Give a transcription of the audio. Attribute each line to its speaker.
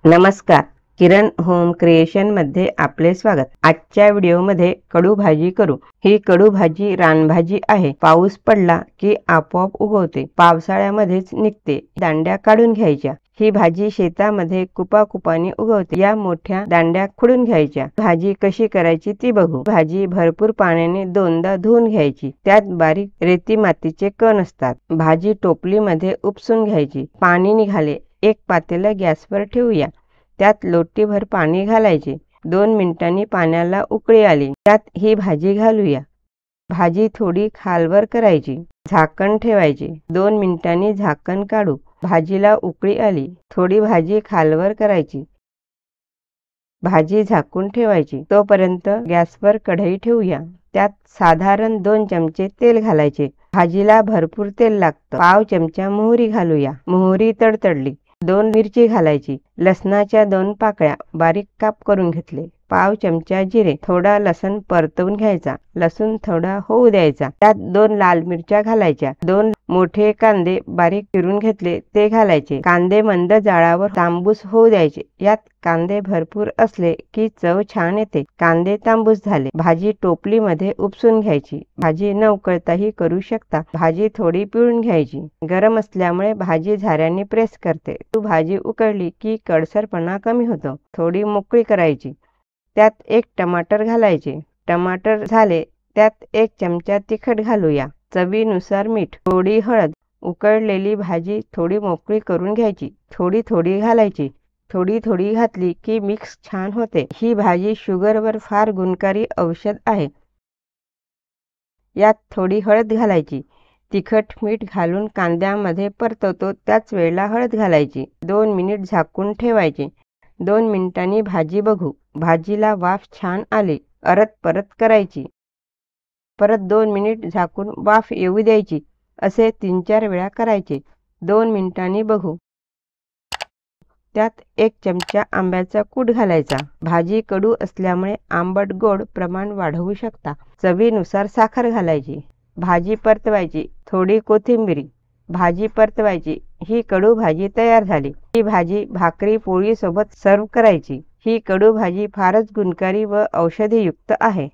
Speaker 1: नमस्कार, किरण home creation मध्ये आपले स्वागत। आजच्या व्हिडिओ मध्ये कडू भाजी करू। ही कडू भाजी रानभाजी आहे। पाऊस पडला की आपोआप उगवते, पावसाळ्यामध्येच निघते। दांड्या काढून घ्यायच्या। ही भाजी शेतामध्ये कुपाकुपाने उगवते। या मोठ्या दांड्या खुडून घ्यायच्या। भाजी कशी करायची ती बघू। भाजी भरपूर पाण्याने दोनदा धुवून घ्यायची। त्यात बारीक रेती मातीचे कण असतात। भाजी टोपलीमध्ये उपसून घ्यायची। पाणी निघाले। एक पातेलं गॅसवर ठेवूया। त्यात लोटीभर पाणी घालायचे। 2 मिनिटांनी पाण्याला उकळी आली, त्यात ही भाजी घालूया। भाजी थोडी खालवर करायची, झाकण ठेवायचे। 2 मिनिटांनी झाकण काढू। भाजीला उकळी आली, थोडी भाजी खालवर करायची, भाजी झाकून ठेवायची। तोपर्यंत गॅसवर कढई ठेवूया। त्यात साधारण 2 चमचे तेल घालायचे। भाजीला भरपूर तेल लागतं। पाव चमचा मोहरी घालूया। मोहरी तडतडली, 2 मिरची घालायची। लसणाच्या 2 पाकळ्या बारीक काप करून घेतले। पाव चमचा जिरे, थोडा लसूण परतवून घ्यायचा। लसूण थोडा होऊ द्यायचा। त्यात 2 लाल मिरच्या घालायच्या। 2 मोठे कांदे बारीक चिरून घेतले ते घालायचे। कांदे मंद जाळावर तांबूस होऊ द्यायचे। यात कांदे भरपूर असले की चव छान येते। कांदे तांबूस झाले, भाजी टोपलीमध्ये उपसून घ्यायची। भाजी न उकळताही करू शकता। भाजी थोडी पिळून घ्यायची। गरम असल्यामुळे भाजी झाऱ्याने प्रेस करते। भाजी उकळली की कडसरपणा कमी होतो। थोडी मोकळी करायची। त्यात 1 टमाटर घालायचे। टमाटर झाले, त्यात 1 चमचा तिखट घालूया। चवीनुसार मीठ, थोडी हळद। उकळलेली भाजी थोडी मोकळी करून घ्यायची। थोडी थोडी घालायची। थोडी थोडी घातली की मिक्स छान होते। ही भाजी शुगरवर फार गुणकारी औषध आहे। यात थोडी हळद घालायची। तिखट मीठ घालून कांद्यामध्ये परतवतो त्याच वेळेला हळद घालायची। 2 मिनिट झाकून ठेवायचे। 2 मिनिटांनी भाजी बघू। भाजीला वाफ छान आली, परत करायची। परत 2 मिनिट झाकून वाफ येऊ द्यायची। असे 3-4 वेळा करायचे। 2 मिनिटांनी बघू। त्यात 1 चमचा आंब्याचा कूट घालायचा। भाजी कडू असल्यामुळे आंबट गोड प्रमाण वाढवू शकता। चवीनुसार साखर घालायची। भाजी परतवायची। थोडी कोथिंबीर, भाजी परतवायची। ही कडू भाजी तयार झाली। ही भाजी भाकरी पोळी सोबत सर्व करायची। ही कडू भाजी फारच गुणकारी व औषधीयुक्त आहे।